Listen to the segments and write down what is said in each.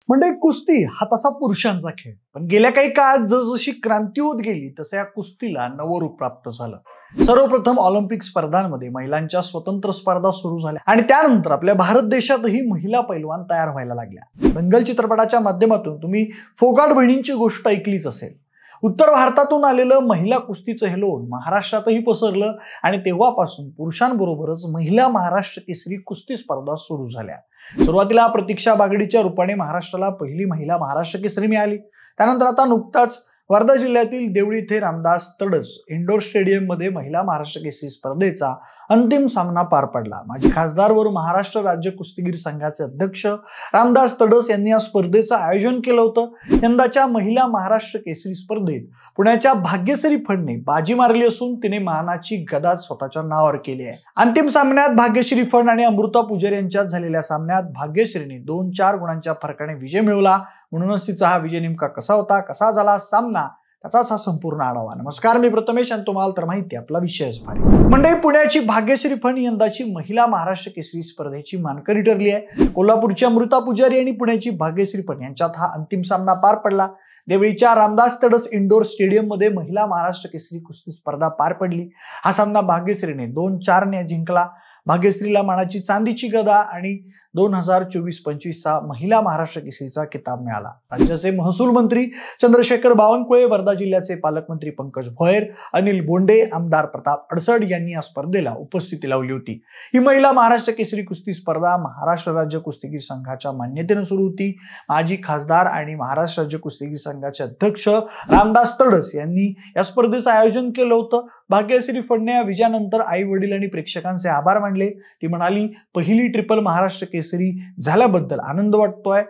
म्हणजे कुस्ती हा तसा पुरुषांचा खेळ, पण गेल्या काही काळात जसजशी क्रांती होत गेली तसं या कुस्तीला नवं रूप प्राप्त झालं. सर्वप्रथम ऑलिम्पिक स्पर्धांमध्ये महिलांच्या स्वतंत्र स्पर्धा सुरू झाल्या आणि त्यानंतर आपल्या भारत देशातही महिला पैलवान तयार व्हायला लागल्या. दंगल चित्रपटाच्या माध्यमातून तुम्ही फोगाट बहिणींची गोष्ट ऐकलीच असेल. उत्तर भारतातून आलेलं महिला कुस्तीचं हे लोण महाराष्ट्रातही पसरलं आणि तेव्हापासून पुरुषांबरोबरच महिला महाराष्ट्र केसरी कुस्ती स्पर्धा सुरू झाल्या. सुरुवातीला प्रतीक्षा बागडीच्या रूपाने महाराष्ट्राला पहिली महिला महाराष्ट्र केसरी मिळाली. त्यानंतर आता नुकताच वर्धा जिल्ह्यातील देवळी येथे रामदास तडस इंडोर स्टेडियम मध्ये महिला महाराष्ट्र केसरी स्पर्धेचा अंतिम सामना पार पडला. माजी खासदार व महाराष्ट्र राज्य कुस्तीगीर संघाचे अध्यक्ष रामदास तडस यांनी या स्पर्धेचं आयोजन केलं होतं. यंदाच्या महिला महाराष्ट्र केसरी स्पर्धेत पुण्याच्या भाग्यश्री फडने बाजी मारली असून तिने मानाची गदा स्वतःच्या नावावर केली आहे. अंतिम सामन्यात भाग्यश्री फड आणि अमृता पुजारी यांच्यात झालेल्या सामन्यात भाग्यश्रीने 2-4 गुणांच्या फरकाने विजय मिळवला. म्हणूनच तिचा हा विजय नेमका कसा होता, कसा झाला सामना, त्याचाच हा संपूर्ण आढावा. नमस्कार, मी प्रथमेश आणि तुम्हाला तर माहिती आपला विषयच भारी. मंडळी, पुण्याची भाग्यश्री फड यंदाची महिला महाराष्ट्र केसरी स्पर्धेची मानकरी ठरली आहे. कोल्हापूरची अमृता पुजारी आणि पुण्याची भाग्यश्री फड यांच्यात हा अंतिम सामना पार पडला. देवळीच्या रामदास तडस इंडोर स्टेडियम मध्ये महिला महाराष्ट्र केसरी कुस्ती स्पर्धा पार पडली. हा सामना भाग्यश्रीने 2-4 ने जिंकला. भाग्यश्रीला मानाची चांदीची गदा आणि 2024-25चा महिला महाराष्ट्र केसरीचा किताब मिळाला. राज्याचे महसूल मंत्री चंद्रशेखर बावनकुळे, वर्धा जिल्ह्याचे पालकमंत्री पंकज भोयर, अनिल बोंडे, आमदार प्रताप अडसड यांनी या स्पर्धेला उपस्थिती लावली होती. ही महिला महाराष्ट्र केसरी कुस्ती स्पर्धा महाराष्ट्र राज्य कुस्तीगीर संघाच्या मान्यतेने सुरू होती. माजी खासदार आणि महाराष्ट्र राज्य कुस्तीगीर संघाचे अध्यक्ष रामदास तडस यांनी या स्पर्धेचं आयोजन केलं होतं. भाग्यश्री फडने या विजयानंतर आई वडील आणि प्रेक्षकांचे आभार मानले. ती म्हणाली, पहिली ट्रिपल महाराष्ट्र केसरी झाल्याबद्दल आनंद वाटतोय.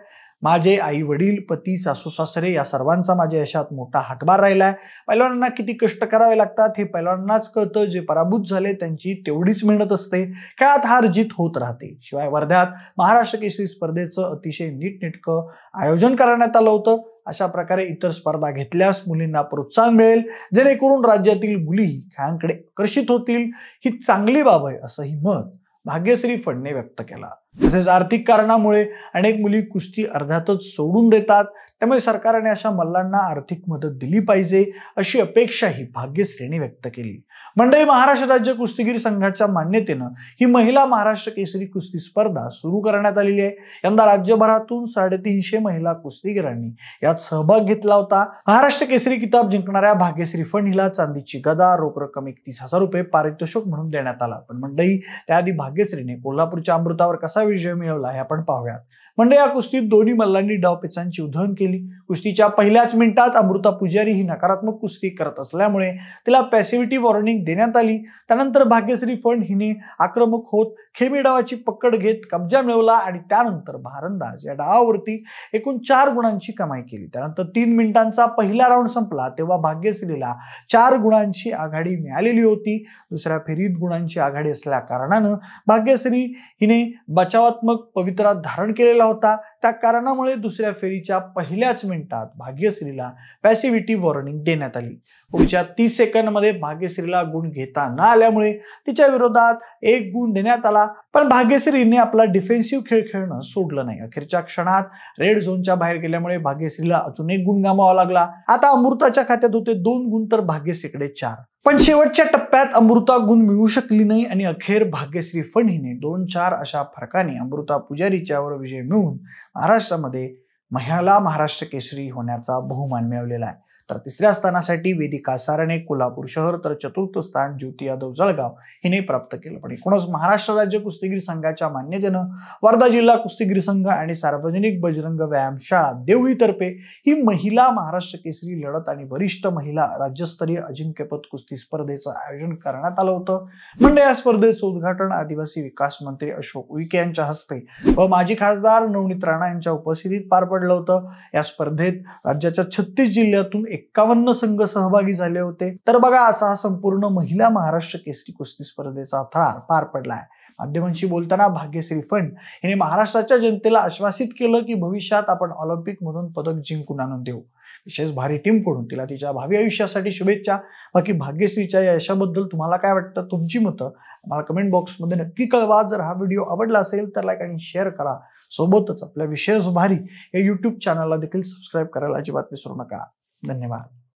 माझे आई वडील, पती, सासू सासरे या सर्वांचा माझ्या यशात मोठा हातभार राहिलाय. पैलवानांना किती कष्ट करावे लागतात हे पैलवानांनाच कळतं. जे पराभूत झाले त्यांची तेवढीच मेहनत असते. खेळात हार जीत होत राहते. शिवाय वर्ध्यात महाराष्ट्र केसरी स्पर्धेचं अतिशय नीटनेटकं आयोजन करण्यात आलं होतं. अशा प्रकारे इतर स्पर्धा घेतल्यास मुलींना प्रोत्साहन मिळेल, जेणेकरून राज्यातील मुली खेळांकडे आकर्षित होतील. ही चांगली बाब आहे असंही मत भाग्यश्री फडने व्यक्त केला. तसेच आर्थिक कारणामुळे अनेक मुली कुस्ती अर्ध्यातच सोडून देतात. त्यामुळे सरकारने अशा मल्लांना आर्थिक मदत दिली पाहिजे अशी अपेक्षाही भाग्यश्रीने व्यक्त केली. मंडळी, महाराष्ट्र राज्य कुस्तीगीर संघाच्या मान्यतेनं ही महिला महाराष्ट्र केसरी कुस्ती स्पर्धा सुरू करण्यात आलेली आहे. यंदा राज्यभरातून 350 महिला कुस्तीगीरांनी यात सहभाग घेतला होता. महाराष्ट्र केसरी किताब जिंकणाऱ्या भाग्यश्री फड हिला चांदीची गदा, रोख रक्कम 31,000 रुपये पारितोषिक म्हणून देण्यात आला. पण मंडळी, त्याआधी भाग्यश्रीने कोल्हापूरच्या अमृतावर कसा विजय मिळवला हे आपण पाहूयात. म्हणजे या कुस्तीत दोन्ही मल्लांनी डावपेचांची उधळण केली. कुस्तीच्या पहिल्याच मिनिटात अमृता पुजारी ही नकारात्मक कुस्ती करत असल्यामुळे तिला पॅसिव्हिटी वॉर्निंग देण्यात आली. त्यानंतर भाग्यश्री फड हिने आक्रमक होत खेमी डावाची पकड घेत कब्जा मिळवला आणि त्यानंतर भारंदाज या डावावरती एकूण 4 गुणांची कमाई केली. त्यानंतर 3 मिनिटांचा पहिला राऊंड संपला तेव्हा भाग्यश्रीला 4 गुणांची आघाडी मिळालेली होती. दुसऱ्या फेरीत गुणांची आघाडी असल्या कारणानं भाग्यश्री हिने बचावात्मक पवित्रा धारण केलेला होता. त्या कारणामुळे दुसऱ्या फेरीच्या पहिल्याच मिनिटात भाग्यश्रीला पॅसिव्हिटी वॉर्निंग देण्यात आली. पुढच्या 30 सेकंदमध्ये भाग्यश्रीला गुण घेता न आल्यामुळे तिच्या विरोधात 1 गुण देण्यात आला. पण भाग्यश्रीने आपला डिफेन्सिव्ह खेळ खेळणं सोडलं नाही. अखेरच्या क्षणात रेड झोनच्या बाहेर गेल्यामुळे भाग्यश्रीला अजून 1 गुण गमावा लागला. आता अमृताच्या खात्यात होते 2 गुण तर भाग्यश्रीकडे 4. पण शेवटच्या टप्प्यात अमृता गुण मिळवू शकली नाही आणि अखेर भाग्यश्री फड हिने 2-4 अशा फरकाने अमृता पुजारीच्यावर विजय मिळवून महाराष्ट्रामध्ये महिला महाराष्ट्र केसरी होण्याचा बहुमान मिळवलेला आहे. तर तिसऱ्या स्थानासाठी वेदिका सारणे कोल्हापूर शहर, तर चतुर्थ स्थान ज्योती यादव जळगाव हिने प्राप्त केलं. पण एकूणच महाराष्ट्र राज्य कुस्तीगीर संघाच्या मान्यतेनं वर्धा जिल्हा कुस्तीगीर संघ आणि सार्वजनिक बजरंग व्यायामशाळा देवळीतर्फे ही महिला महाराष्ट्र केसरी लढत आणि वरिष्ठ महिला राज्यस्तरीय अजिंक्यपद कुस्ती स्पर्धेचं आयोजन करण्यात आलं होतं. म्हणजे या स्पर्धेचं उद्घाटन आदिवासी विकास मंत्री अशोक उईके यांच्या हस्ते व माजी खासदार नवनीत राणा यांच्या उपस्थितीत पार पडलं होतं. या स्पर्धेत राज्याच्या 36 जिल्ह्यातून 51 संघ सहभागी झाले होते. तर बघा, असा हा संपूर्ण महिला महाराष्ट्र केसरी कुस्ती स्पर्धेचा थरार पार पडलाय. माध्यमांशी बोलताना भाग्यश्री फड हिने महाराष्ट्राच्या जनतेला आश्वासित केलं की भविष्यात आपण ऑलिम्पिक मधून पदक जिंकून आणून देऊ. विशेष भारी टीम कडून तिला तिच्या भावी आयुष्यासाठी शुभेच्छा. बाकी भाग्यश्रीच्या या यशाबद्दल तुम्हाला काय वाटतं, तुमची मतं मला कमेंट बॉक्समध्ये नक्की कळवा. जर हा व्हिडिओ आवडला असेल तर लाईक आणि शेअर करा. सोबतच आपल्या विशेष भारी या युट्यूब चॅनलला देखील सबस्क्राईब करायला अजिबात विसरू नका. धन्यवाद.